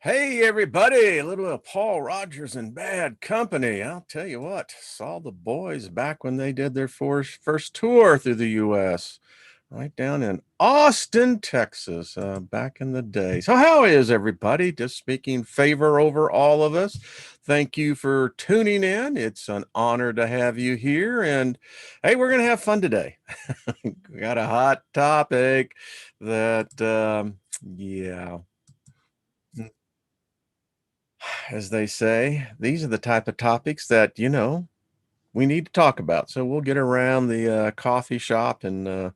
Hey everybody, a little of Paul Rogers and Bad Company. I'll tell you what, saw the boys back when they did their first tour through the U.S. right down in Austin, Texas, back in the day. So how is everybody? Just speaking favor over all of us. Thank you for tuning in. It's an honor to have you here. And hey, we're going to have fun today. We got a hot topic that, yeah, as they say, these are the type of topics that, we need to talk about. So we'll get around the coffee shop and,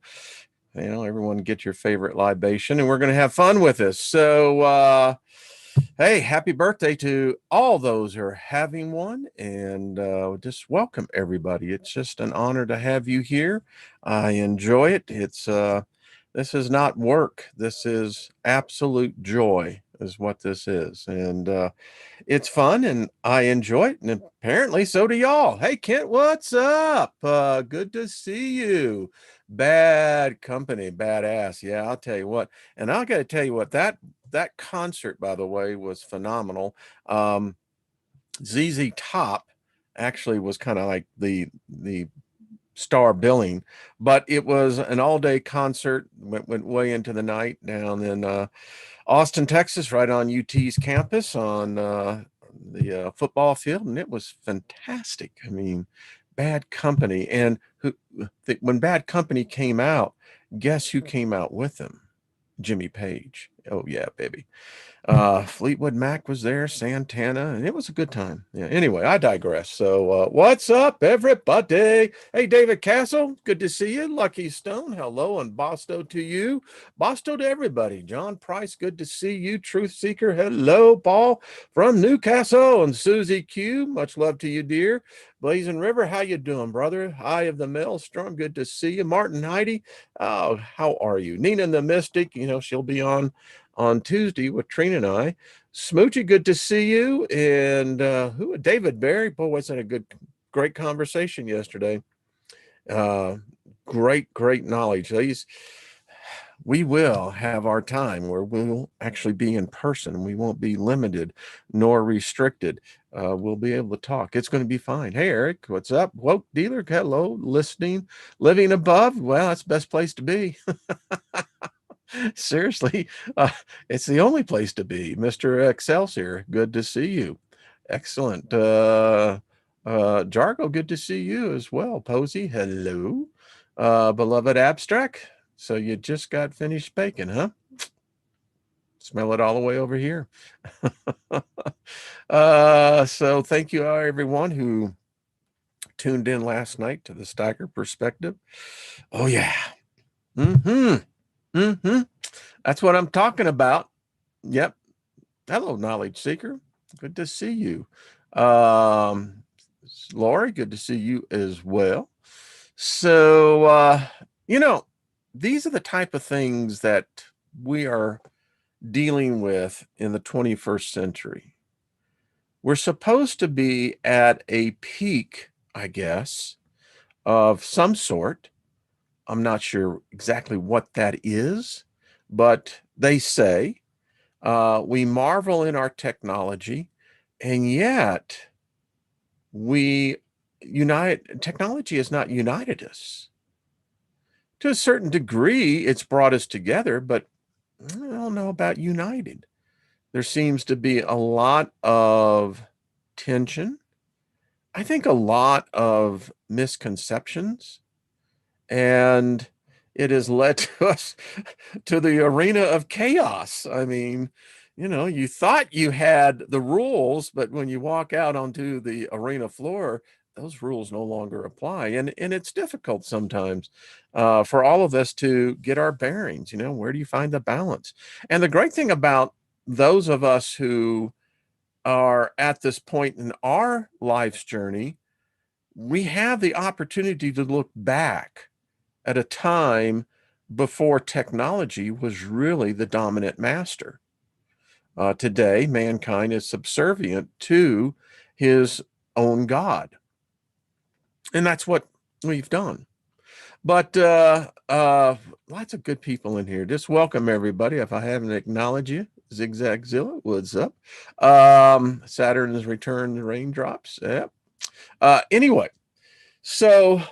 everyone get your favorite libation and we're going to have fun with this. So, hey, happy birthday to all those who are having one, and just welcome everybody. It's just an honor to have you here. I enjoy it. This is not work. This is absolute joy is what this is. And it's fun and I enjoy it. And apparently so do y'all. Hey, Kent, what's up? Good to see you. Bad company, badass. Yeah, I'll tell you what. And I got to tell you what, that concert, by the way, was phenomenal. ZZ Top actually was kind of like the star billing, but it was an all-day concert, went way into the night down in Austin, Texas, right on UT's campus on the football field, and it was fantastic. I mean, Bad Company, and when Bad Company came out, guess who came out with them? Jimmy Page. Oh yeah, baby. Fleetwood Mac was there, Santana, and it was a good time. Yeah, anyway, I digress. So what's up, everybody? Hey, David Castle, good to see you. Lucky Stone, hello, and Bosto to you. Bosto to everybody. John Price, good to see you. Truth Seeker, hello. Paul from Newcastle, and Susie Q, much love to you, dear. Blazing River, how you doing, brother? Eye of the Maelstrom, good to see you. Martin Heidi, oh, how are you? Nina the Mystic, she'll be on Tuesday with Trina and I. Smoochy, good to see you. And David Barry, boy, was that a great conversation yesterday. Great knowledge. We will have our time where we'll actually be in person. We won't be limited nor restricted. We'll be able to talk. It's going to be fine. Hey, Eric, what's up? Woke dealer, hello. Listening, living above. Well, that's the best place to be. Seriously, it's the only place to be. Mr. Excelsior, good to see you. Excellent. Jargo, good to see you as well. Posey, hello. Beloved Abstract, so you just got finished baking, huh? Smell it all the way over here. So thank you, everyone who tuned in last night to the Steiger Perspective. Oh, yeah. That's what I'm talking about. Yep. Hello, Knowledge Seeker. Good to see you. Lori, good to see you as well. So, these are the type of things that we are dealing with in the 21st century. We're supposed to be at a peak, I guess, of some sort. I'm not sure exactly what that is, but they say we marvel in our technology, and yet technology has not united us. To a certain degree, it's brought us together, but I don't know about united. There seems to be a lot of tension. I think a lot of misconceptions, and it has led to us to the arena of chaos. I mean, you thought you had the rules, but when you walk out onto the arena floor, those rules no longer apply. And it's difficult sometimes for all of us to get our bearings. Where do you find the balance? And the great thing about those of us who are at this point in our life's journey, we have the opportunity to look back at a time before technology was really the dominant master. Today, mankind is subservient to his own God. And that's what we've done. But lots of good people in here. Just welcome everybody. If I haven't acknowledged you, Zigzagzilla, what's up? Saturn has returned the raindrops. Yep. Anyway, so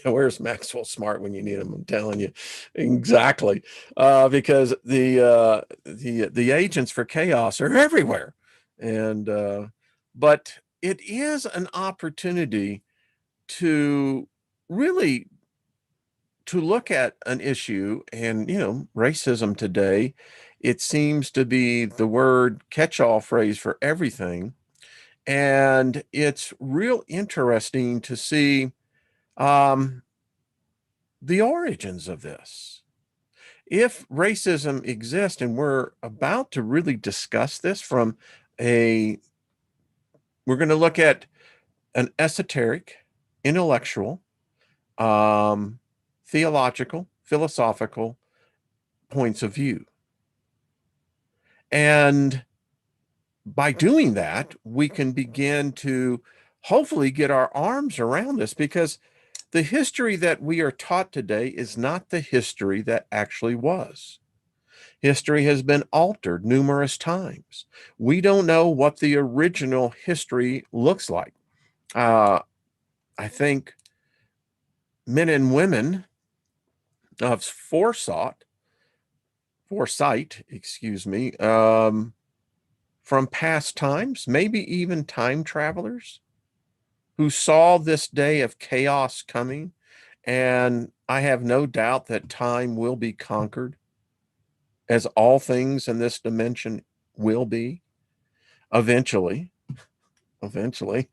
where's Maxwell Smart when you need him? I'm telling you, exactly. Because the agents for chaos are everywhere, and but it is an opportunity to really to look at an issue. And racism today, it seems to be the word catch-all phrase for everything, and it's real interesting to see um, the origins of this. If racism exists, and we're about to really discuss this from a, we're going to look at an esoteric, intellectual, um, theological, philosophical points of view. And by doing that, we can begin to hopefully get our arms around this, because the history that we are taught today is not the history that actually was. History has been altered numerous times. We don't know what the original history looks like. I think men and women of foresight, excuse me, from past times, maybe even time travelers who saw this day of chaos coming. And I have no doubt that time will be conquered, as all things in this dimension will be eventually. Eventually.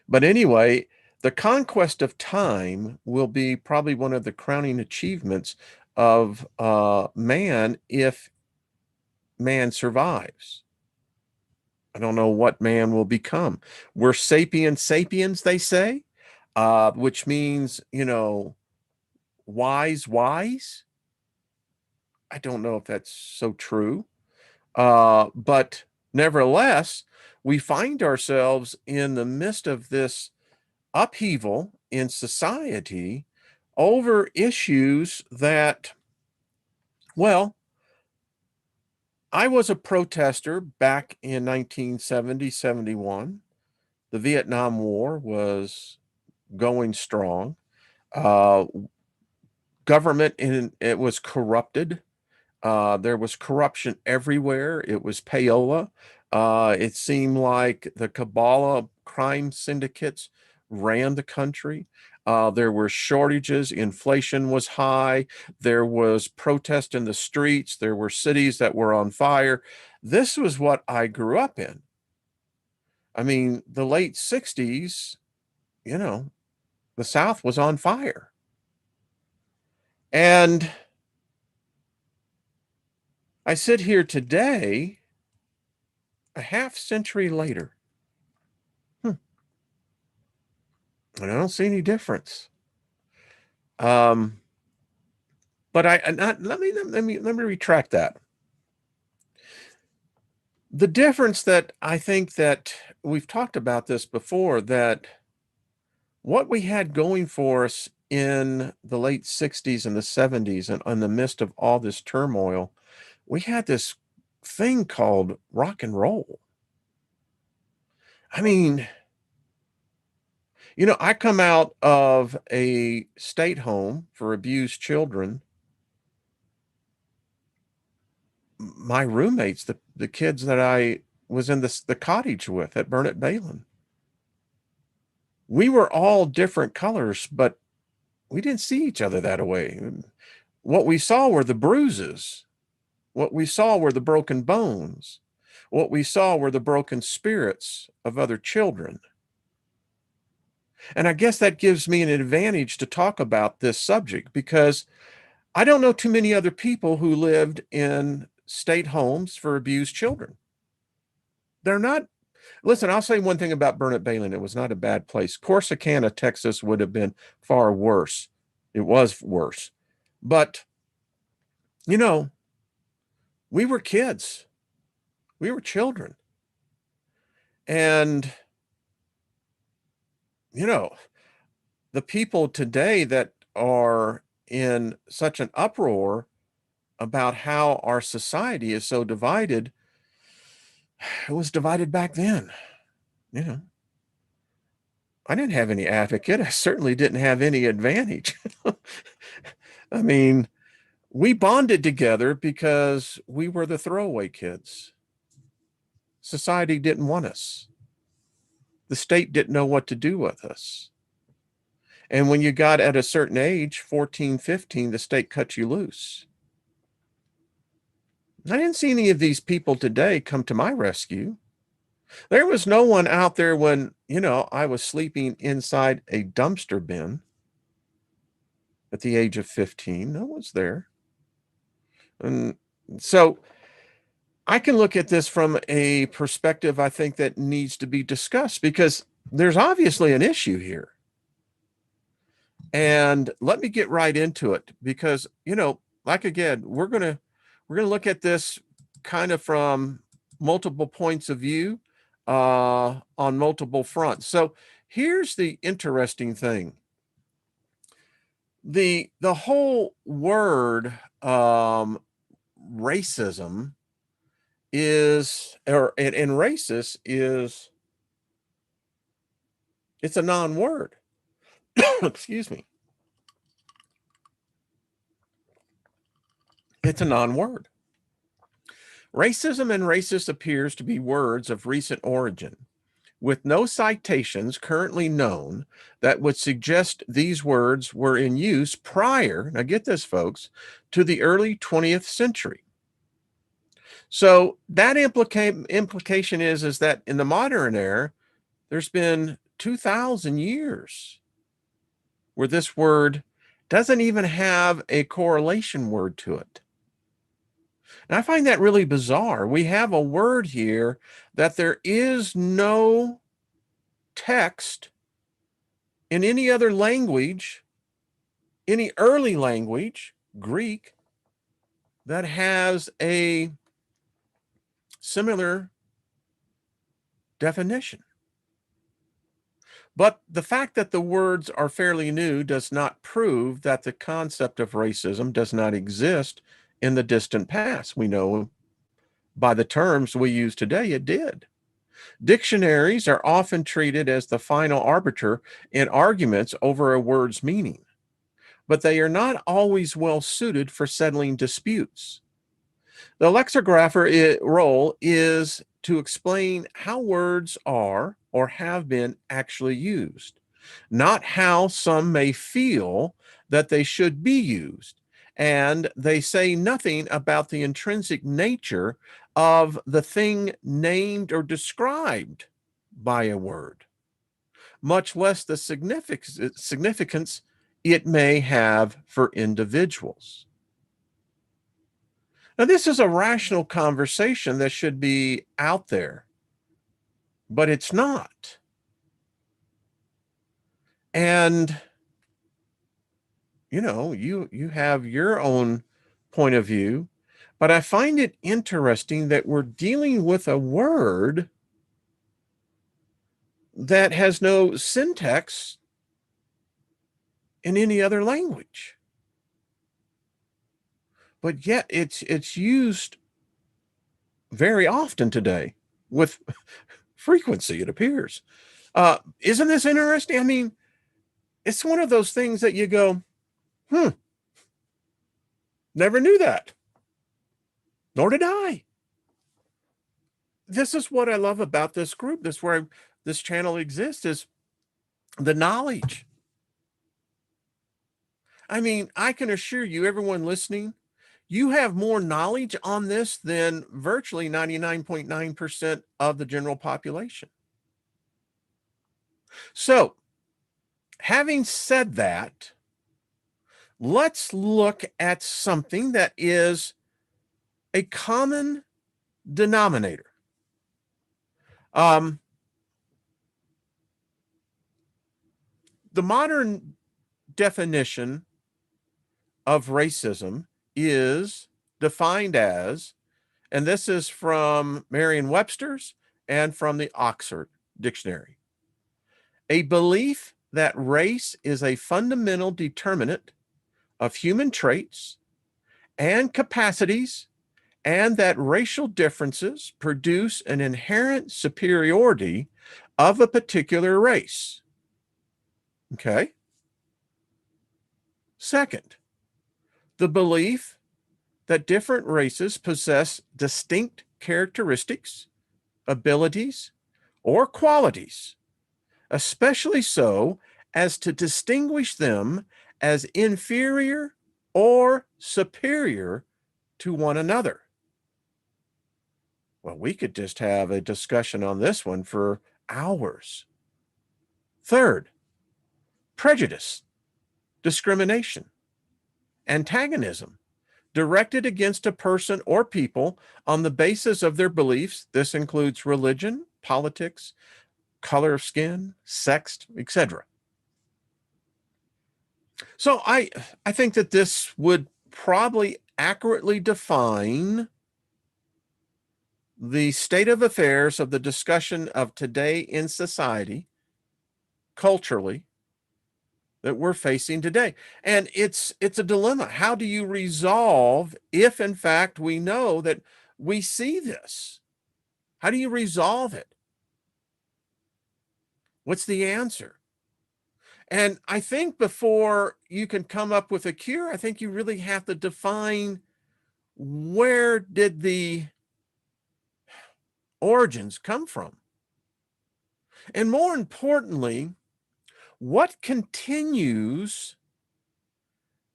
But anyway, the conquest of time will be probably one of the crowning achievements of man, if man survives. I don't know what man will become. We're sapiens, they say, which means, wise. I don't know if that's so true. But nevertheless, we find ourselves in the midst of this upheaval in society over issues that, well, I was a protester back in 1970, 71. The Vietnam War was going strong. Uh, Government it was corrupted. There was corruption everywhere. It was payola. It seemed like the Kabbalah crime syndicates ran the country. There were shortages. Inflation was high. There was protest in the streets. There were cities that were on fire. This was what I grew up in. I mean, the late 60s, the South was on fire. And I sit here today, a half century later, and I don't see any difference. Um, but let me retract that. The difference that I think that we've talked about this before, that what we had going for us in the late 60s and the 70s, and in the midst of all this turmoil, we had this thing called rock and roll. I mean, I come out of a state home for abused children. My roommates, the kids that I was in the cottage with at Burnett Balin, we were all different colors, but we didn't see each other that way. What we saw were the bruises. What we saw were the broken bones. What we saw were the broken spirits of other children. And I guess that gives me an advantage to talk about this subject, because I don't know too many other people who lived in state homes for abused children. They're not, listen, I'll say one thing about Burnett Balin. It was not a bad place. Corsicana, Texas would have been far worse. It was worse. But, we were kids. We were children. And, the people today that are in such an uproar about how our society is so divided, it was divided back then. You know, I didn't have any advocate. I certainly didn't have any advantage. I mean, we bonded together because we were the throwaway kids. Society didn't want us. The state didn't know what to do with us. And when you got at a certain age, 14, 15, the state cut you loose. I didn't see any of these people today come to my rescue. There was no one out there when, I was sleeping inside a dumpster bin at the age of 15. No one's there. And so I can look at this from a perspective I think that needs to be discussed, because there's obviously an issue here. And let me get right into it, because, again, we're going to look at this kind of from multiple points of view on multiple fronts. So here's the interesting thing. The whole word racism is, and racist is, it's a non-word. Excuse me. It's a non-word. Racism and racist appears to be words of recent origin, with no citations currently known that would suggest these words were in use prior, now get this, folks, to the early 20th century. So that implication is that in the modern era, there's been 2,000 years where this word doesn't even have a correlation word to it. And I find that really bizarre. We have a word here that there is no text in any other language, any early language, Greek, that has a similar definition. But the fact that the words are fairly new does not prove that the concept of racism does not exist in the distant past. We know by the terms we use today, it did. Dictionaries are often treated as the final arbiter in arguments over a word's meaning, but they are not always well suited for settling disputes. The lexicographer role is to explain how words are or have been actually used, not how some may feel that they should be used. And they say nothing about the intrinsic nature of the thing named or described by a word, much less the significance it may have for individuals. Now, this is a rational conversation that should be out there, but it's not. And, you have your own point of view, but I find it interesting that we're dealing with a word that has no syntax in any other language. But yet it's used very often today with frequency, it appears. Isn't this interesting? I mean, it's one of those things that you go, never knew that. Nor did I. This is what I love about this group. This is where this channel exists, is the knowledge. I mean, I can assure you, everyone listening, you have more knowledge on this than virtually 99.9% of the general population. So, having said that, let's look at something that is a common denominator. The modern definition of racism is defined as, and this is from Merriam-Webster's and from the Oxford Dictionary, a belief that race is a fundamental determinant of human traits and capacities, and that racial differences produce an inherent superiority of a particular race. Okay? Second, the belief that different races possess distinct characteristics, abilities, or qualities, especially so as to distinguish them as inferior or superior to one another. Well, we could just have a discussion on this one for hours. Third, prejudice, discrimination, antagonism, directed against a person or people on the basis of their beliefs. This includes religion, politics, color of skin, sex, etc. So I think that this would probably accurately define the state of affairs of the discussion of today in society, culturally, that we're facing today. And it's a dilemma. How do you resolve if, in fact, we know that we see this? How do you resolve it? What's the answer? And I think before you can come up with a cure, I think you really have to define, where did the origins come from? And more importantly, what continues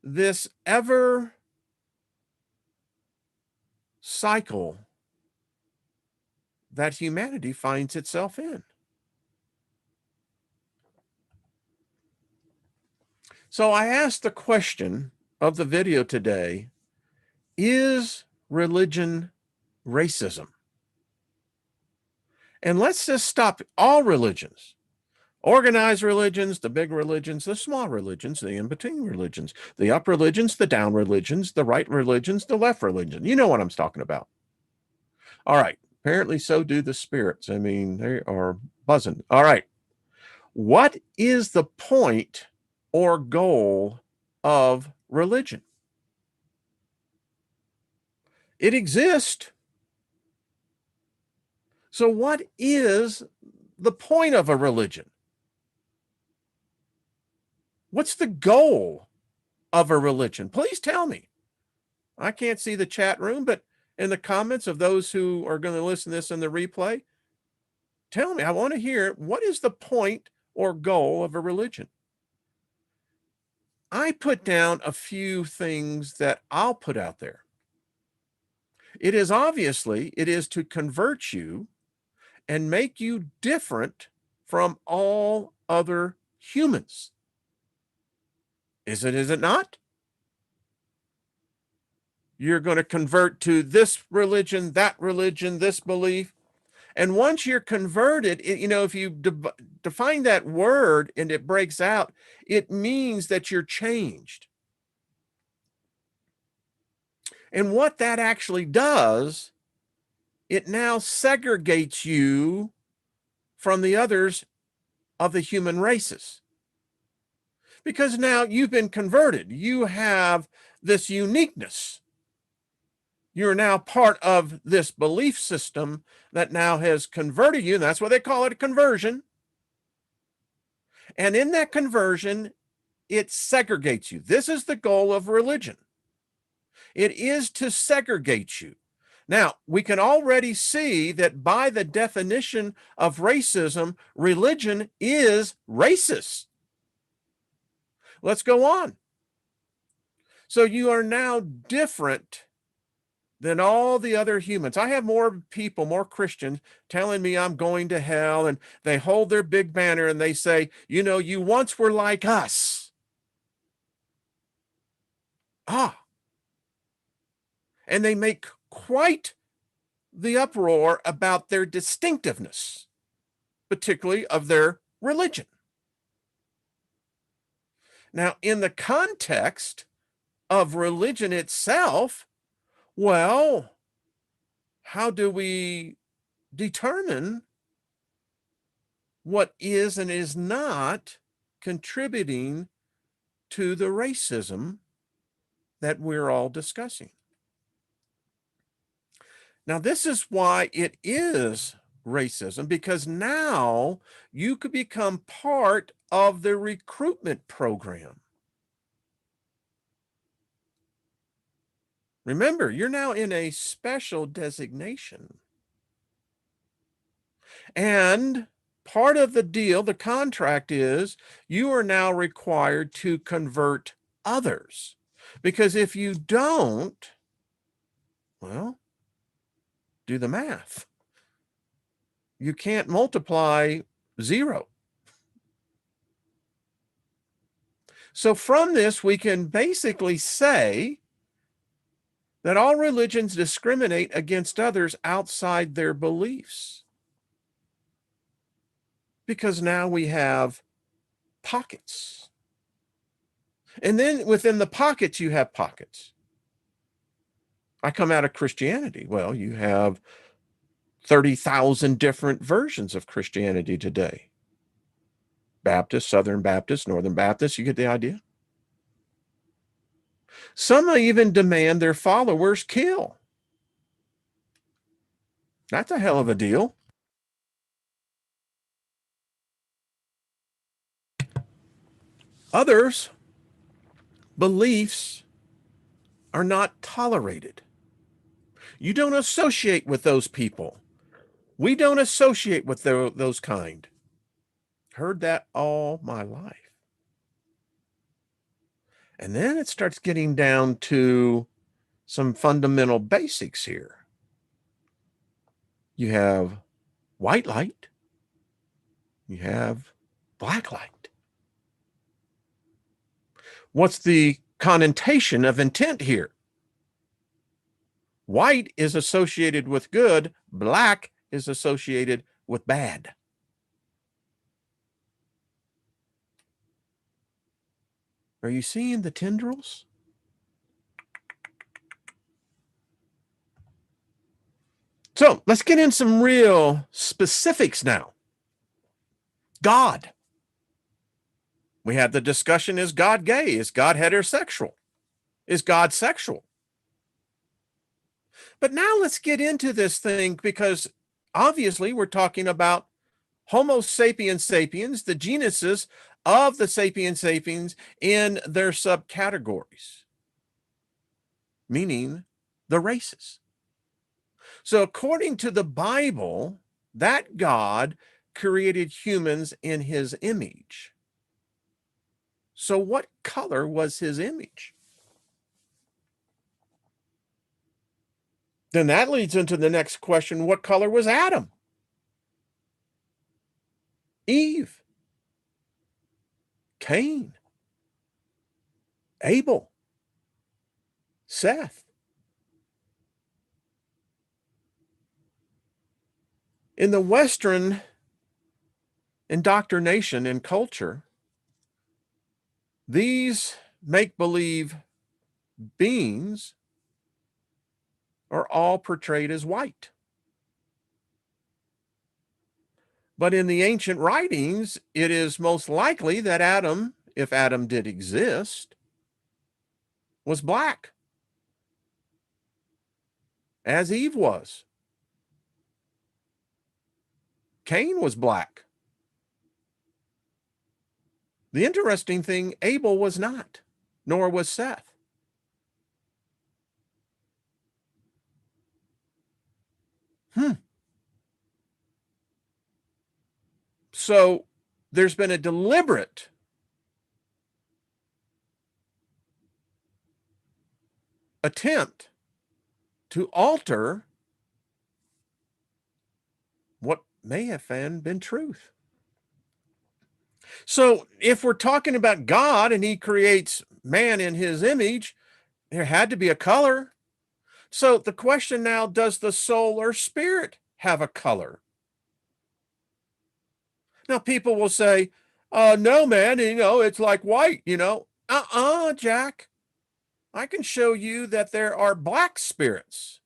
this ever cycle that humanity finds itself in? So I asked the question of the video today, is religion racism? And let's just stop all religions. Organized religions, the big religions, the small religions, the in-between religions, the up religions, the down religions, the right religions, the left religion. You know what I'm talking about. All right. Apparently so do the spirits. I mean, they are buzzing. All right. What is the point or goal of religion? It exists. So what is the point of a religion? What's the goal of a religion? Please tell me. I can't see the chat room, but in the comments of those who are going to listen to this in the replay, tell me. I want to hear, what is the point or goal of a religion? I put down a few things that I'll put out there. It is to convert you and make you different from all other humans. Is it not? You're going to convert to this religion, this belief. And once you're converted, if you define that word and it breaks out, it means that you're changed. And what that actually does, it now segregates you from the others of the human races. Because now you've been converted. You have this uniqueness. You're now part of this belief system that now has converted you. And that's why they call it a conversion. And in that conversion, it segregates you. This is the goal of religion. It is to segregate you. Now, we can already see that by the definition of racism, religion is racist. Let's go on. So you are now different than all the other humans. I have more people, more Christians telling me I'm going to hell, and they hold their big banner and they say, you once were like us. And they make quite the uproar about their distinctiveness, particularly of their religion. Now, in the context of religion itself, well, how do we determine what is and is not contributing to the racism that we're all discussing. Now, this is why it is racism, because now you could become part of the recruitment program. Remember, you're now in a special designation. And part of the deal, the contract is you are now required to convert others. Because if you don't, well, do the math. You can't multiply 0. So from this, we can basically say that all religions discriminate against others outside their beliefs. Because now we have pockets. And then within the pockets, you have pockets. I come out of Christianity. Well, you have 30,000 different versions of Christianity today. Baptist, Southern Baptist, Northern Baptist, you get the idea? Some even demand their followers kill. That's a hell of a deal. Others' beliefs are not tolerated. You don't associate with those people. We don't associate with those kind. Heard that all my life. And then it starts getting down to some fundamental basics here. You have white light. You have black light. What's the connotation of intent here? White is associated with good. Black is associated with bad. Are you seeing the tendrils? So let's get in some real specifics now. God. We had the discussion, is God gay? Is God heterosexual? Is God sexual? But now let's get into this thing, because obviously we're talking about Homo sapiens sapiens, the genuses of the sapiens sapiens in their subcategories, meaning the races. So according to the Bible, that God created humans in his image. So what color was his image? Then that leads into the next question. What color was Adam? Eve? Cain? Abel? Seth? In the Western indoctrination and culture, these make-believe beings are all portrayed as white. But in the ancient writings, it is most likely that Adam, if Adam did exist, was black, as Eve was. Cain was black. The interesting thing, Abel was not, nor was Seth. So there's been a deliberate attempt to alter what may have been truth. So if we're talking about God and he creates man in his image, there had to be a color. So the question now, does the soul or spirit have a color? Now people will say, no, man, it's like white, Jack. I can show you that there are black spirits.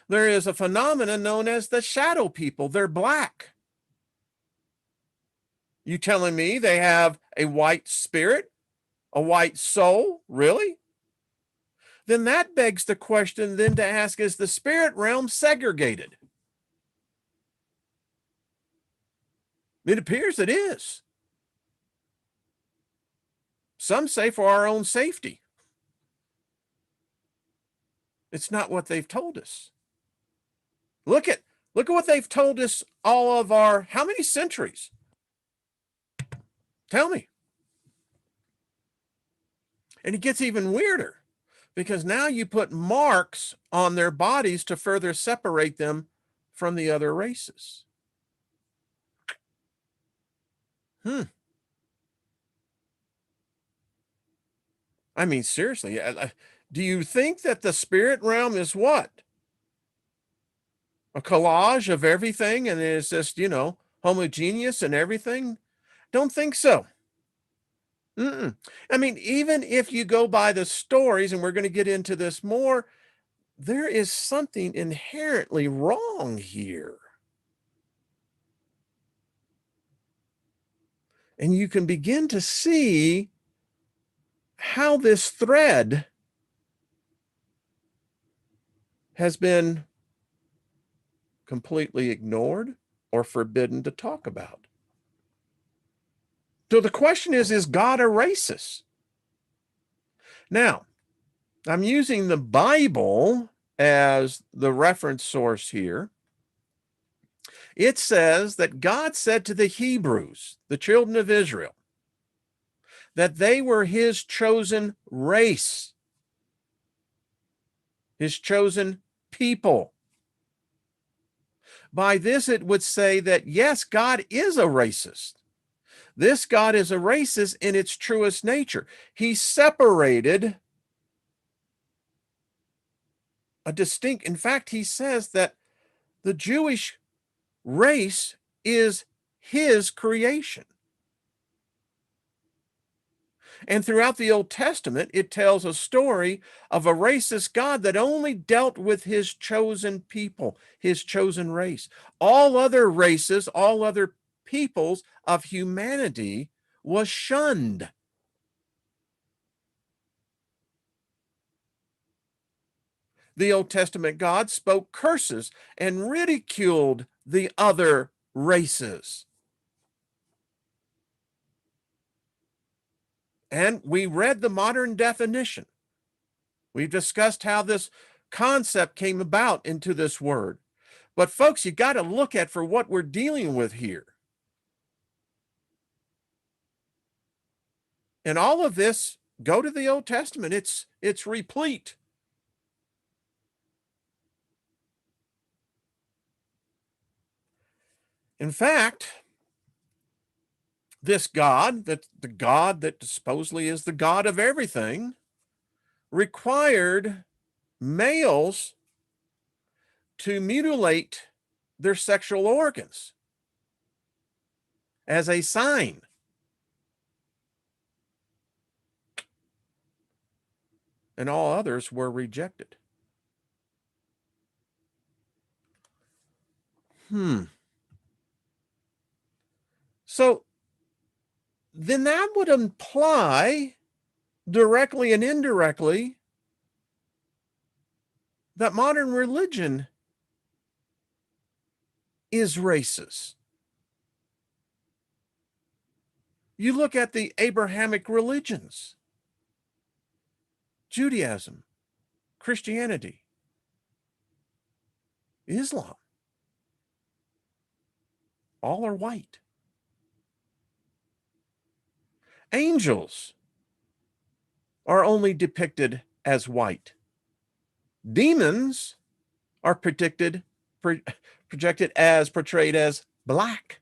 There is a phenomenon known as the shadow people. They're black. You telling me they have a white spirit A white soul? Really? Then that begs the question then to ask, is the spirit realm segregated? It appears it is. Some say for our own safety. It's not what they've told us. Look at what they've told us all of our, how many centuries? Tell me. And it gets even weirder because now you put marks on their bodies to further separate them from the other races. I mean, seriously, do you think that the spirit realm is what? A collage of everything and it's just, homogeneous and everything? Don't think so. I mean, even if you go by the stories, and we're going to get into this more, there is something inherently wrong here. And you can begin to see how this thread has been completely ignored or forbidden to talk about. So the question is God a racist? Now, I'm using the Bible as the reference source here. It says that God said to the Hebrews, the children of Israel, that they were his chosen race, his chosen people. By this, it would say that, yes, God is a racist. This God is a racist in its truest nature. He separated a distinct, in fact, he says that the Jewish race is his creation. And throughout the Old Testament, it tells a story of a racist God that only dealt with his chosen people, his chosen race. All other races, all other peoples of humanity was shunned. The Old Testament God spoke curses and ridiculed the other races. And we read the modern definition. We've discussed how this concept came about into this word. But folks, you got to look at for what we're dealing with here. And all of this, go to the Old Testament. It's replete. In fact, this God, the God that supposedly is the God of everything, required males to mutilate their sexual organs as a sign. And all others were rejected. So then that would imply directly and indirectly that modern religion is racist. You look at the Abrahamic religions, Judaism, Christianity, Islam, all are white. Angels are only depicted as white. Demons are projected as portrayed as black.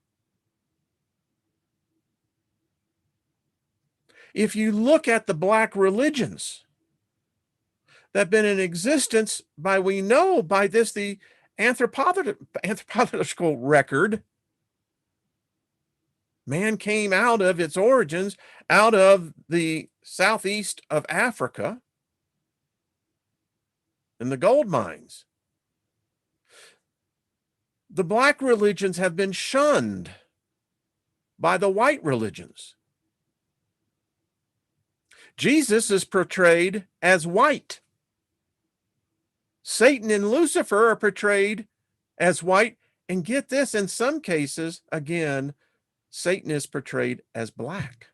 If you look at the black religions that have been in existence we know by this, the anthropological record, man came out of its origins out of the southeast of Africa in the gold mines. The black religions have been shunned by the white religions. Jesus is portrayed as white. Satan and Lucifer are portrayed as white. And get this, in some cases, again, Satan is portrayed as black.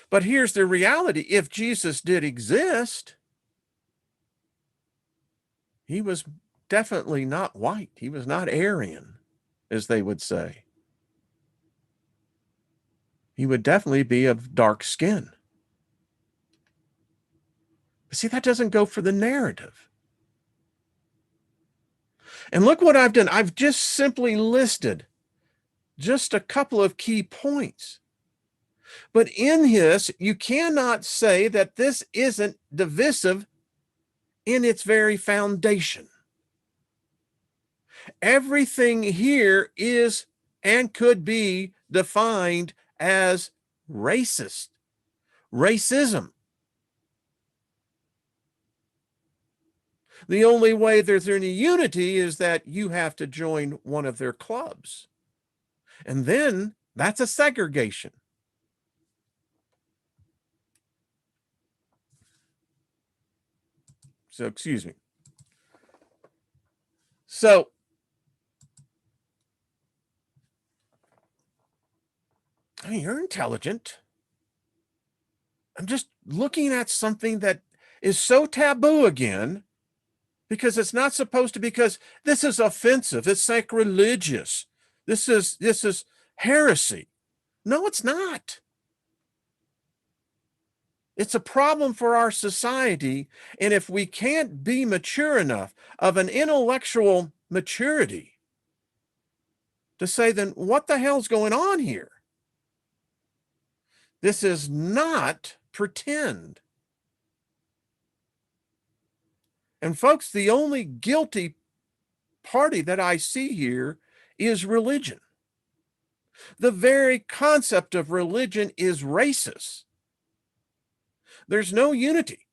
But here's the reality. If Jesus did exist, he was definitely not white. He was not Aryan, as they would say. He would definitely be of dark skin. But see, that doesn't go for the narrative. And look what I've done. I've just simply listed just a couple of key points. But in this, you cannot say that this isn't divisive in its very foundation. Everything here is and could be defined as racist, racism. The only way there's any unity is that you have to join one of their clubs. And then that's a segregation. So, excuse me. So, I mean, you're intelligent. I'm just looking at something that is so taboo again, because it's not supposed to, because this is offensive. It's sacrilegious. This is heresy. No, it's not. It's a problem for our society. And if we can't be mature enough of an intellectual maturity to say, then what the hell's going on here? This is not pretend. And folks, the only guilty party that I see here is religion. The very concept of religion is racist. There's no unity.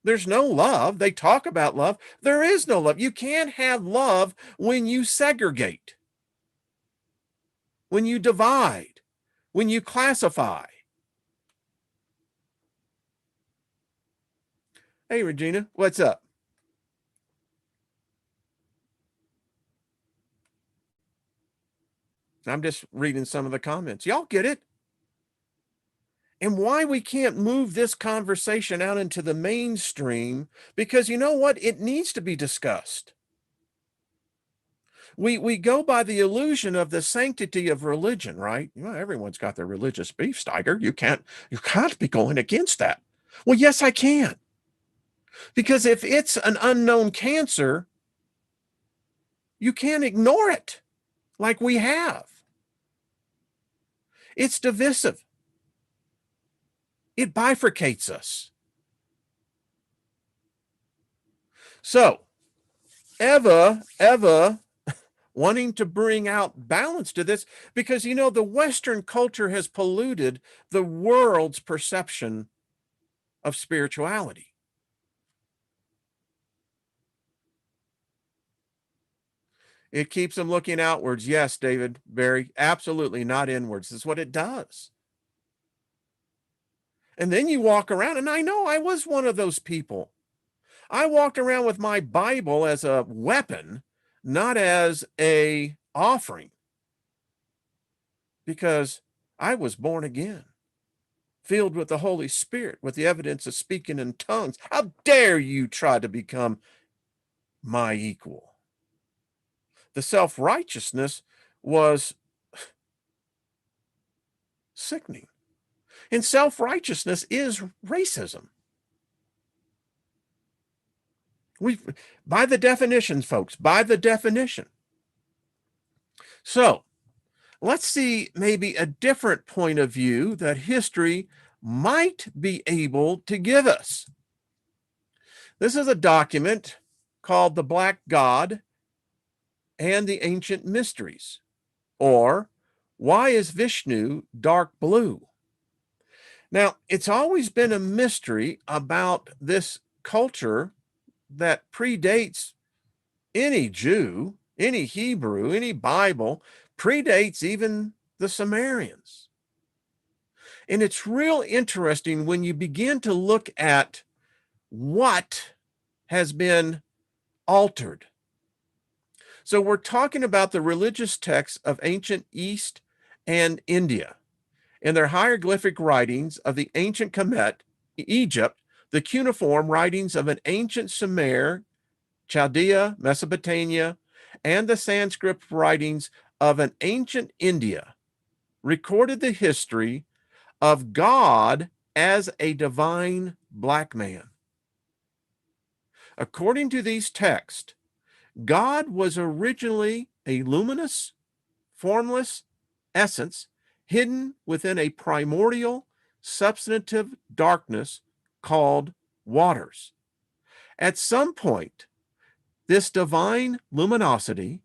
There's no love. They talk about love. There is no love. You can't have love when you segregate, when you divide, when you classify. Hey, Regina, what's up? I'm just reading some of the comments. Y'all get it? And why we can't move this conversation out into the mainstream, because you know what? It needs to be discussed. We go by the illusion of the sanctity of religion, right? You know, everyone's got their religious beef, Steiger. You can't be going against that. Well, yes, I can. Because if it's an unknown cancer, you can't ignore it like we have. It's divisive. It bifurcates us. So, Eva wanting to bring out balance to this, because, you know, the Western culture has polluted the world's perception of spirituality. It keeps them looking outwards. Yes, David, Barry, absolutely not inwards. This is what it does. And then you walk around, and I know I was one of those people. I walked around with my Bible as a weapon, not as a offering, because I was born again, filled with the Holy Spirit, with the evidence of speaking in tongues. How dare you try to become my equal? The self-righteousness was sickening. And self-righteousness is racism. By the definitions, folks, by the definition. So let's see maybe a different point of view that history might be able to give us. This is a document called The Black God and the Ancient Mysteries, or Why is Vishnu Dark Blue? Now, it's always been a mystery about this culture that predates any Jew, any Hebrew, any Bible, predates even the Sumerians. And it's real interesting when you begin to look at what has been altered. So we're talking about the religious texts of ancient East and India and their hieroglyphic writings of the ancient Kemet, Egypt, the cuneiform writings of an ancient Sumer, Chaldea, Mesopotamia, and the Sanskrit writings of an ancient India recorded the history of God as a divine black man. According to these texts, God was originally a luminous, formless essence hidden within a primordial, substantive darkness called waters. At some point, this divine luminosity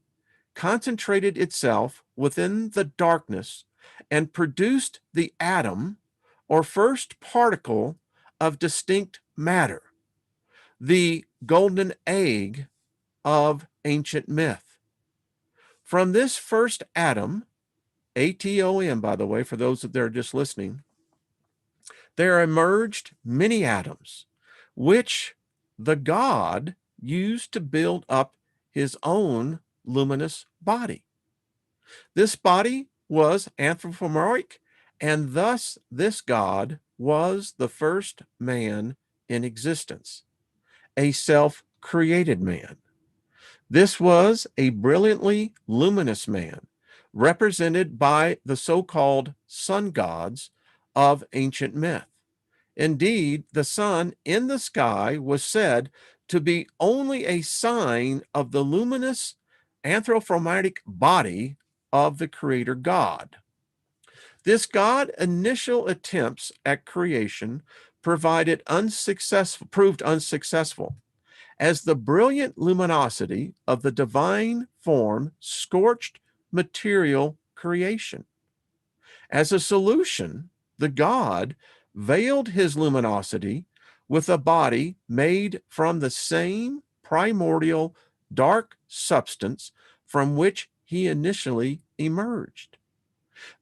concentrated itself within the darkness and produced the atom, or first particle of distinct matter, the golden egg of ancient myth. From this first atom, atom, by the way, for those that are just listening, there emerged many atoms, which the God used to build up his own luminous body. This body was anthropomorphic, and thus this God was the first man in existence, a self-created man. This was a brilliantly luminous man, represented by the so-called sun gods of ancient myth. Indeed, the sun in the sky was said to be only a sign of the luminous anthropomorphic body of the creator God. This God initial attempts at creation proved unsuccessful, as the brilliant luminosity of the divine form scorched material creation. As a solution, the God veiled his luminosity with a body made from the same primordial dark substance from which he initially emerged.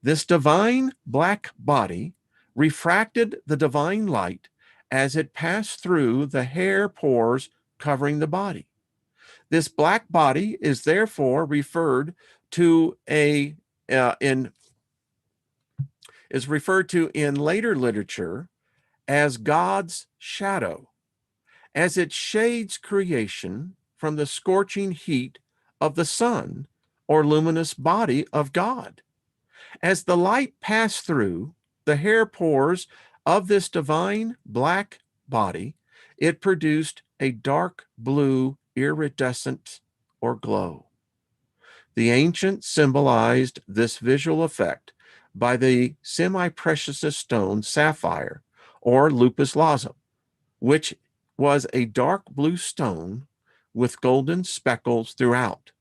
This divine black body refracted the divine light as it passed through the hair pores covering the body. This black body is therefore referred to in later literature as God's shadow, as it shades creation from the scorching heat of the sun or luminous body of God. As the light passed through the hair pores of this divine black body, it produced a dark blue iridescent or glow. The ancients symbolized this visual effect by the semi-precious stone sapphire or lapis lazuli, which was a dark blue stone with golden speckles throughout.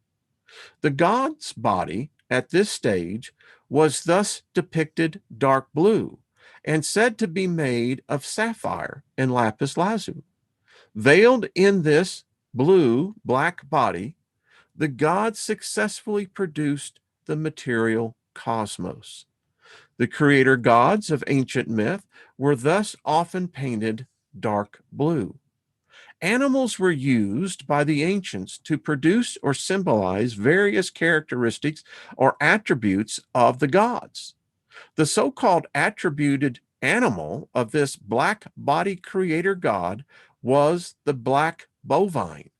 The god's body at this stage was thus depicted dark blue and said to be made of sapphire and lapis lazuli. Veiled in this blue black body, the god successfully produced the material cosmos. The creator gods of ancient myth were thus often painted dark blue. Animals were used by the ancients to produce or symbolize various characteristics or attributes of the gods. The so-called attributed animal of this black body creator god was the black bovine,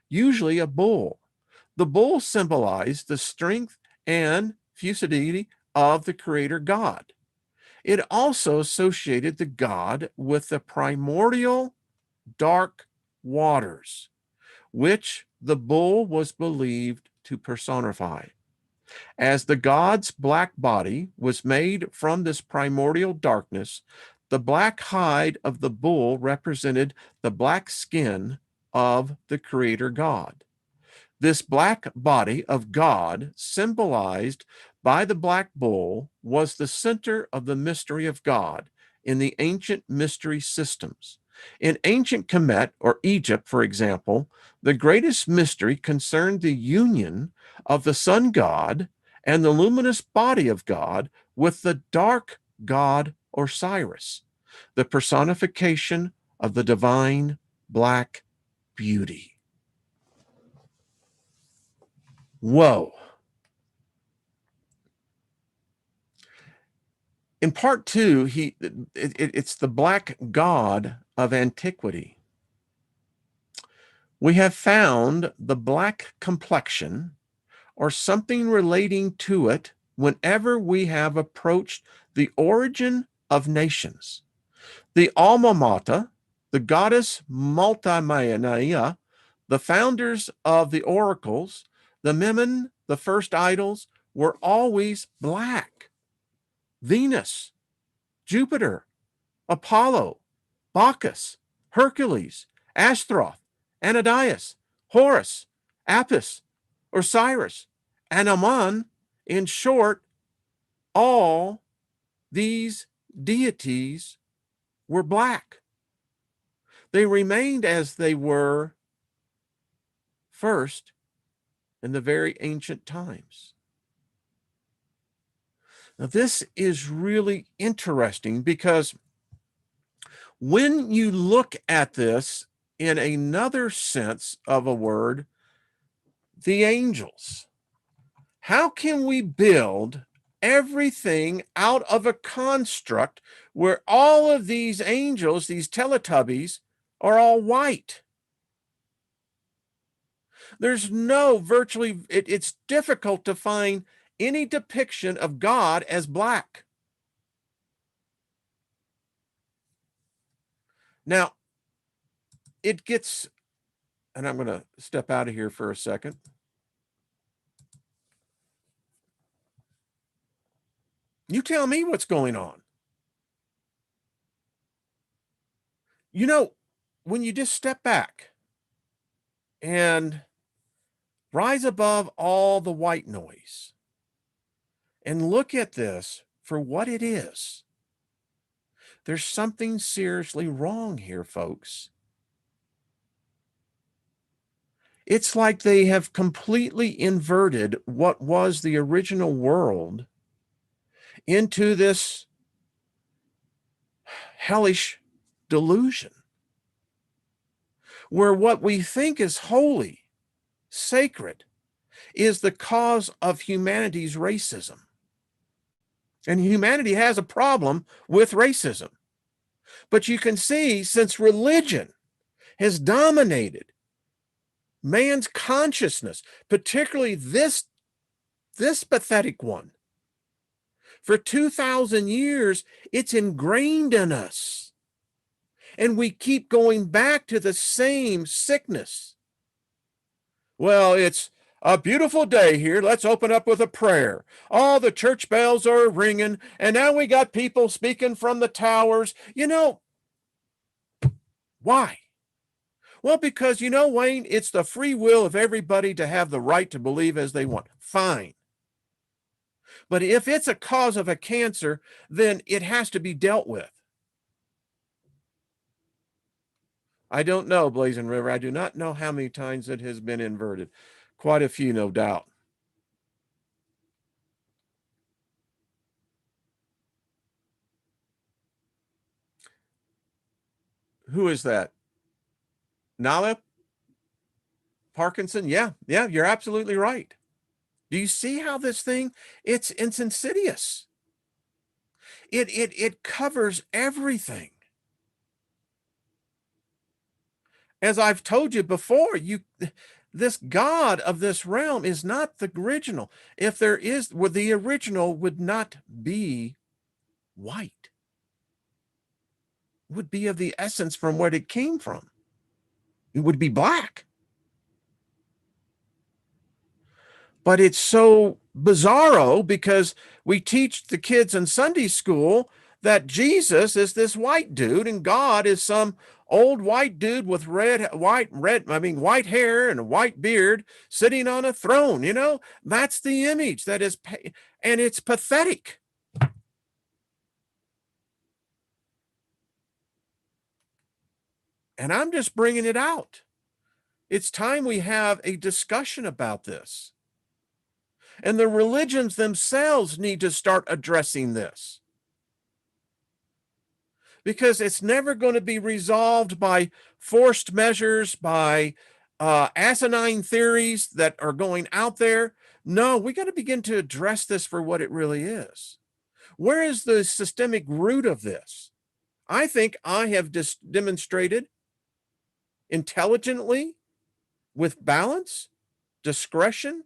usually a bull. The bull symbolized the strength and fecundity of the creator god. It also associated the god with the primordial dark waters, which the bull was believed to personify. As the god's black body was made from this primordial darkness, the black hide of the bull represented the black skin of the creator God. This black body of God, symbolized by the black bull, was the center of the mystery of God in the ancient mystery systems. In ancient Kemet or Egypt, for example, the greatest mystery concerned the union of the sun god and the luminous body of God with the dark god Osiris, the personification of the divine black beauty. Whoa. In part two, it's the black god of antiquity. We have found the black complexion or something relating to it whenever we have approached the origin of nations. The alma mater, the goddess Multimaia, the founders of the oracles, the Memon, the first idols, were always black. Venus, Jupiter, Apollo, Bacchus, Hercules, Ashtaroth, Ananias, Horus, Apis, Osiris, and Ammon, in short, all these deities were black. They remained as they were first in the very ancient times. Now, this is really interesting because when you look at this in another sense of a word, the angels, how can we build everything out of a construct where all of these angels, these Teletubbies, are all white? There's it's difficult to find any depiction of God as black. Now, it gets, and I'm going to step out of here for a second. You tell me what's going on. You know, when you just step back and rise above all the white noise and look at this for what it is, there's something seriously wrong here, folks. It's like they have completely inverted what was the original world into this hellish delusion, where what we think is holy, sacred, is the cause of humanity's racism. And humanity has a problem with racism. But you can see, since religion has dominated man's consciousness, particularly this pathetic one, for 2,000 years, it's ingrained in us. And we keep going back to the same sickness. Well, it's a beautiful day here. Let's open up with a prayer. All the church bells are ringing, and now we got people speaking from the towers. You know, why? Well, because, you know, Wayne, it's the free will of everybody to have the right to believe as they want. Fine. But if it's a cause of a cancer, then it has to be dealt with. I don't know, Blazing River. I do not know how many times it has been inverted. Quite a few, no doubt. Who is that? Nala Parkinson? Yeah, you're absolutely right. Do you see how this thing, it's insidious. It covers everything. As I've told you before, this God of this realm is not the original. If there is, well, the original would not be white. It would be of the essence from where it came from. It would be black. But it's so bizarro because we teach the kids in Sunday school that Jesus is this white dude and God is some old white dude with white hair and a white beard sitting on a throne. You know, that's the image that is, and it's pathetic. And I'm just bringing it out. It's time we have a discussion about this. And the religions themselves need to start addressing this. because it's never going to be resolved by forced measures, by asinine theories that are going out there. No, we got to begin to address this for what it really is. Where is the systemic root of this? I think I have demonstrated intelligently, with balance, discretion.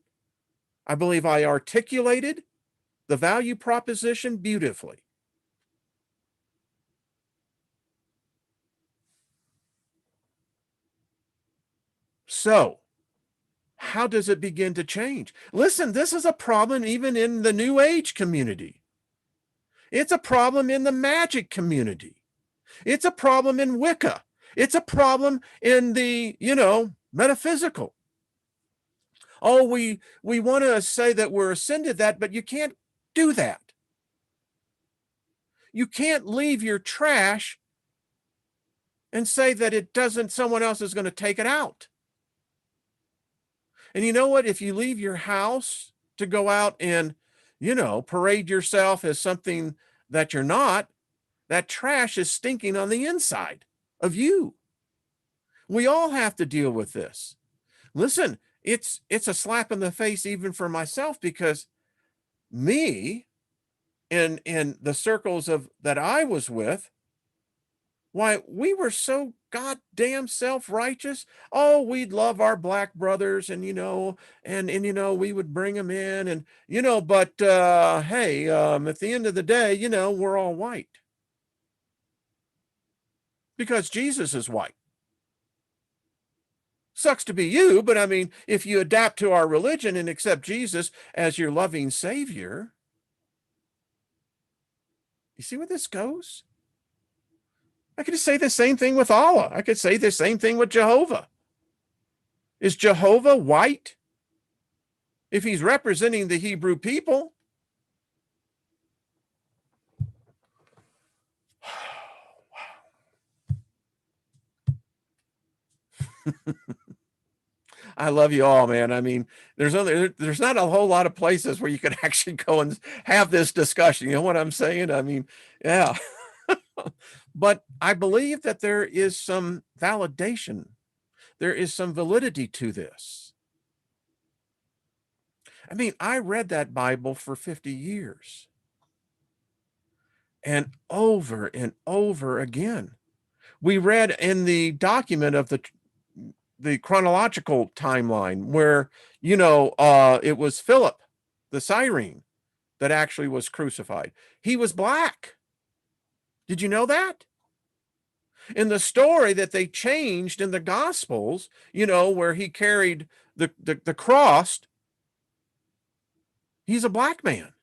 I believe I articulated the value proposition beautifully. So, how does it begin to change? Listen, this is a problem even in the New Age community. It's a problem in the magic community. It's a problem in Wicca. It's a problem in the, metaphysical. Oh, we want to say that we're ascended that, but you can't do that. You can't leave your trash and say that someone else is going to take it out. And you know what? If you leave your house to go out and, parade yourself as something that you're not, that trash is stinking on the inside of you. We all have to deal with this. Listen, it's a slap in the face even for myself, because me in the circles that I was with, why, we were so goddamn self-righteous. Oh, we'd love our black brothers, and we would bring them in, and but hey, at the end of the day, we're all white because Jesus is white. Sucks to be you, but I mean, if you adapt to our religion and accept Jesus as your loving Savior, you see where this goes? I could just say the same thing with Allah. I could say the same thing with Jehovah. Is Jehovah white? If he's representing the Hebrew people. I love you all, man. I mean, there's not a whole lot of places where you can actually go and have this discussion. You know what I'm saying? I mean, yeah. But I believe that there is some validation. There is some validity to this. I mean, I read that Bible for 50 years. And over again. We read in the document of the chronological timeline where, it was Philip, the Cyrene, that actually was crucified. He was black. Did you know that? In the story that they changed in the Gospels, where he carried the cross, he's a black man.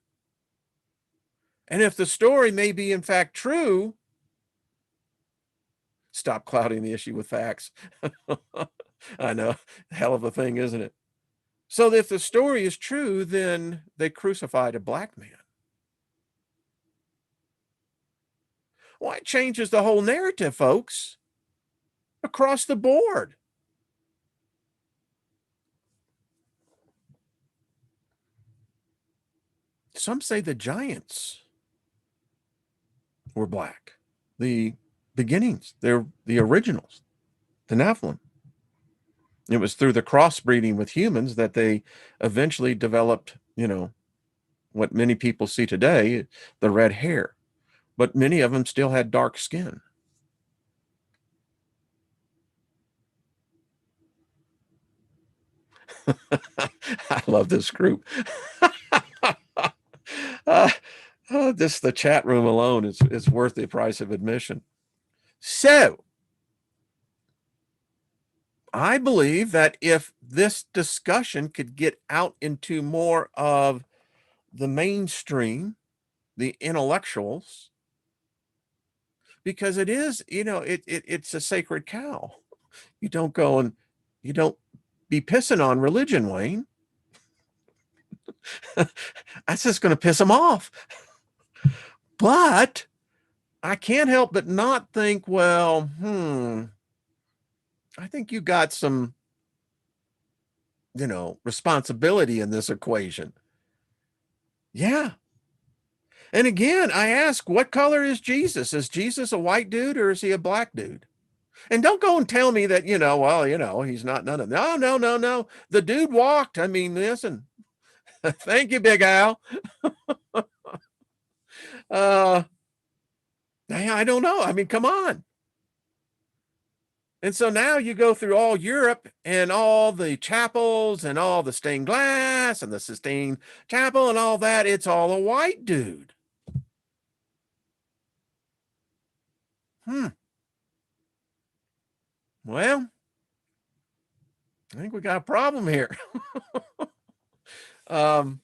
And if the story may be in fact true, stop clouding the issue with facts. I know, hell of a thing, isn't it? So if the story is true, then they crucified a black man. Well, it changes the whole narrative, folks, across the board. Some say the giants were black. The beginnings, they're the originals, the Nephilim. It was through the crossbreeding with humans that they eventually developed, what many people see today, the red hair. But many of them still had dark skin. I love this group. Just the chat room alone is worth the price of admission. So, I believe that if this discussion could get out into more of the mainstream, the intellectuals, because it is, it's a sacred cow. You don't be pissing on religion, Wayne. That's just going to piss them off. But I can't help but not think, well, I think you got some, responsibility in this equation. Yeah. And again, I ask, what color is Jesus? Is Jesus a white dude or is he a black dude? And don't go and tell me that, well, he's not none of them. No, no, no, no. The dude walked. I mean, listen, thank you, Big Al. I don't know. I mean, come on. And so now you go through all Europe and all the chapels and all the stained glass and the Sistine Chapel and all that. It's all a white dude. Well, I think we got a problem here. um,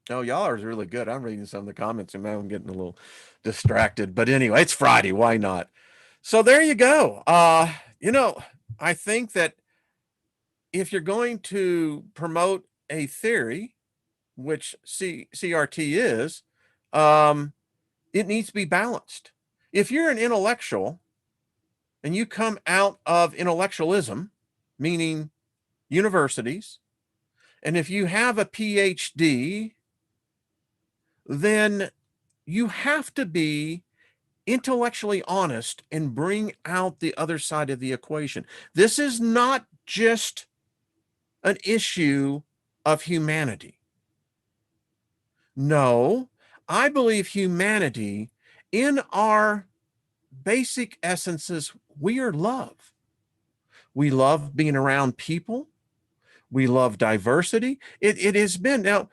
oh, y'all are really good. I'm reading some of the comments and now I'm getting a little distracted. But anyway, it's Friday. Why not? So there you go. I think that if you're going to promote a theory, which CRT is, it needs to be balanced. If you're an intellectual and you come out of intellectualism, meaning universities, and if you have a PhD, then you have to be intellectually honest and bring out the other side of the equation. This is not just an issue of humanity. No, I believe humanity, in our basic essences, we are love. We love being around people. We love diversity. It has been. Now,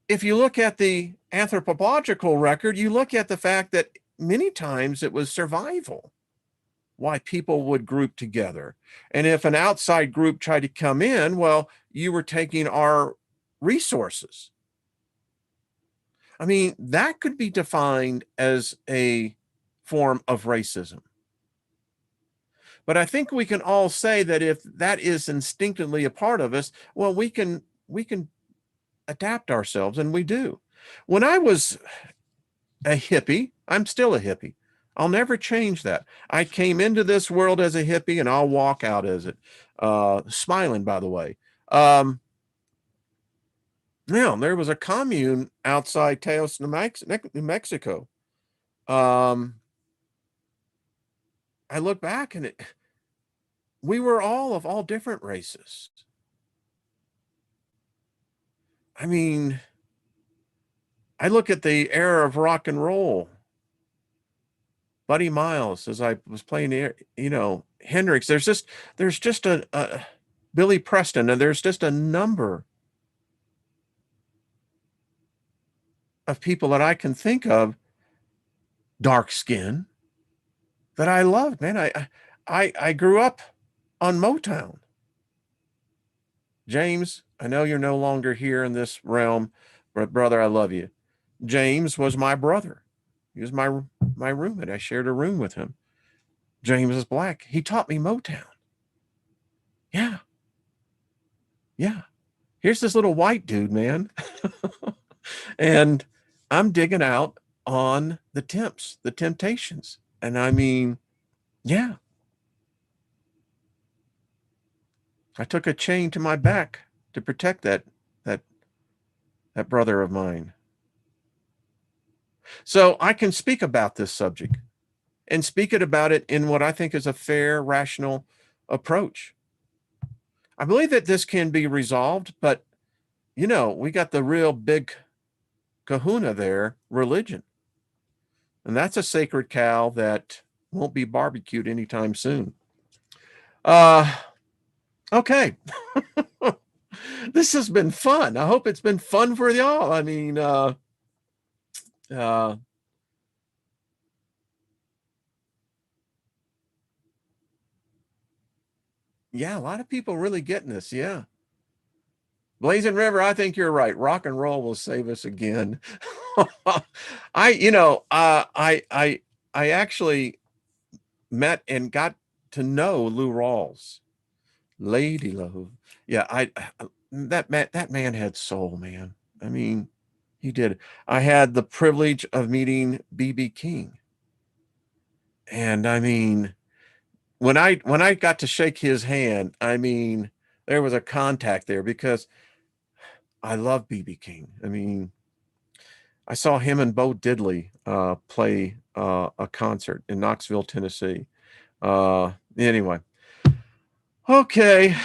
if you look at the anthropological record, you look at the fact that many times it was survival why people would group together. And if an outside group tried to come in, well, you were taking our resources. I mean, that could be defined as a form of racism. But I think we can all say that if that is instinctively a part of us, well, we can adapt ourselves, and we do. When I was a hippie, I'm still a hippie. I'll never change that. I came into this world as a hippie and I'll walk out as it. Smiling, by the way. Now, there was a commune outside Taos, New Mexico. I look back and we were all of all different races. I mean, I look at the era of rock and roll. Buddy Miles, as I was playing, Hendrix. There's just a Billy Preston, and there's just a number of people that I can think of, dark skin, that I loved. Man, I grew up on Motown. James, I know you're no longer here in this realm, but brother, I love you. James was my brother. He was my roommate. I shared a room with him. James is black. He taught me Motown. Yeah. Yeah. Here's this little white dude, man. And I'm digging out on the temptations. And I mean, yeah. I took a chain to my back to protect that brother of mine. So I can speak about this subject and speak about it in what I think is a fair, rational approach. I believe that this can be resolved, but we got the real big kahuna there, religion. And that's a sacred cow that won't be barbecued anytime soon. Okay. This has been fun. I hope it's been fun for y'all. I mean, yeah, a lot of people really getting this. Yeah. Blazing River, I think you're right. Rock and roll will save us again. I actually met and got to know Lou Rawls, Lady Love. Yeah, that man had soul, man. I mean, he did. I had the privilege of meeting BB King, and I mean, when I got to shake his hand, I mean, there was a contact there because I love BB King. I mean, I saw him and Bo Diddley play a concert in Knoxville, Tennessee. Anyway, okay.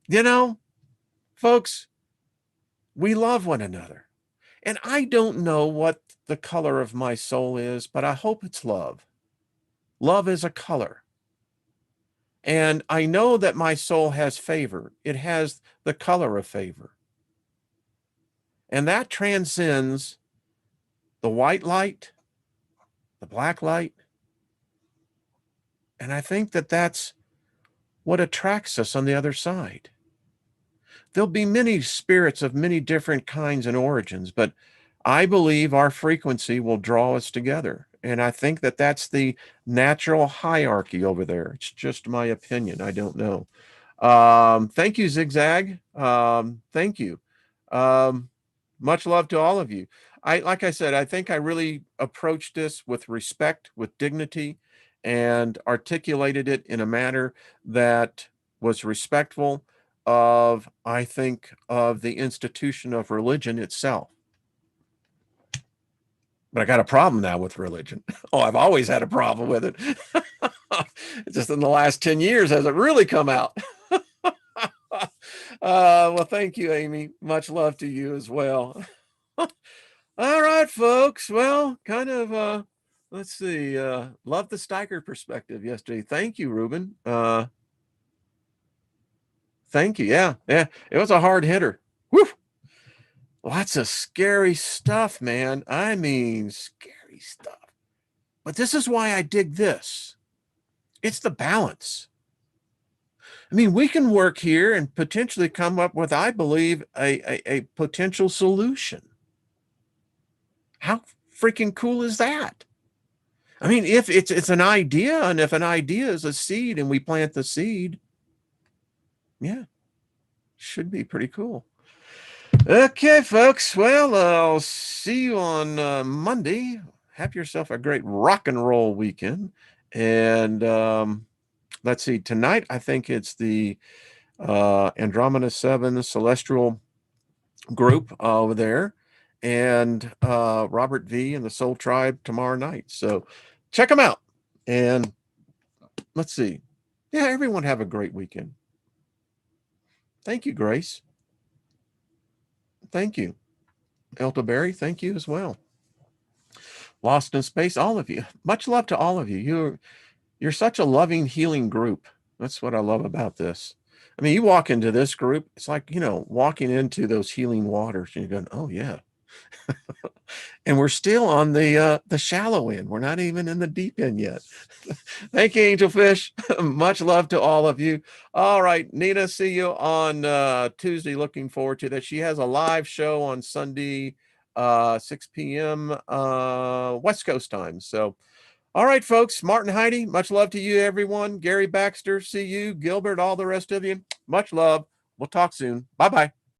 You know, folks, we love one another. And I don't know what the color of my soul is, but I hope it's love. Love is a color. And I know that my soul has favor. It has the color of favor. And that transcends the white light, the black light. And I think that that's what attracts us on the other side. There'll be many spirits of many different kinds and origins, but I believe our frequency will draw us together. And I think that that's the natural hierarchy over there. It's just my opinion. I don't know. Thank you, Zigzag. Thank you. Much love to all of you. Like I said, I think I really approached this with respect, with dignity, and articulated it in a manner that was respectful of, I think, of the institution of religion itself. But I got a problem now with religion. Oh, I've always had a problem with it. Just in the last 10 years has it really come out. Well, thank you, Amy. Much love to you as well. All right, folks. Well, kind of, let's see. Love the Steiger perspective yesterday. Thank you, Ruben. Thank you. Yeah. It was a hard hitter. Woo! Lots of scary stuff, man. I mean, scary stuff. But this is why I dig this. It's the balance. I mean, we can work here and potentially come up with, I believe, a potential solution. How freaking cool is that? I mean, if it's an idea, and if an idea is a seed and we plant the seed, yeah, should be pretty cool. Okay, folks. Well, I'll see you on Monday. Have yourself a great rock and roll weekend. And let's see, tonight I think it's the Andromeda 7 Celestial group over there, and Robert V and the Soul Tribe tomorrow night. So check them out. And let's see. Yeah, everyone have a great weekend. Thank you, Grace. Thank you. Elta Berry, thank you as well. Lost in Space, all of you. Much love to all of you. You're such a loving, healing group. That's what I love about this. I mean, you walk into this group, it's like, walking into those healing waters, and you're going, oh, yeah. And we're still on the shallow end. We're not even in the deep end yet. Thank you, Angelfish. Much love to all of you. All right, Nina, see you on Tuesday. Looking forward to that. She has a live show on Sunday, 6 p.m. West Coast time. So, all right, folks. Martin, Heidi, much love to you, everyone. Gary Baxter, see you. Gilbert, all the rest of you. Much love. We'll talk soon. Bye-bye.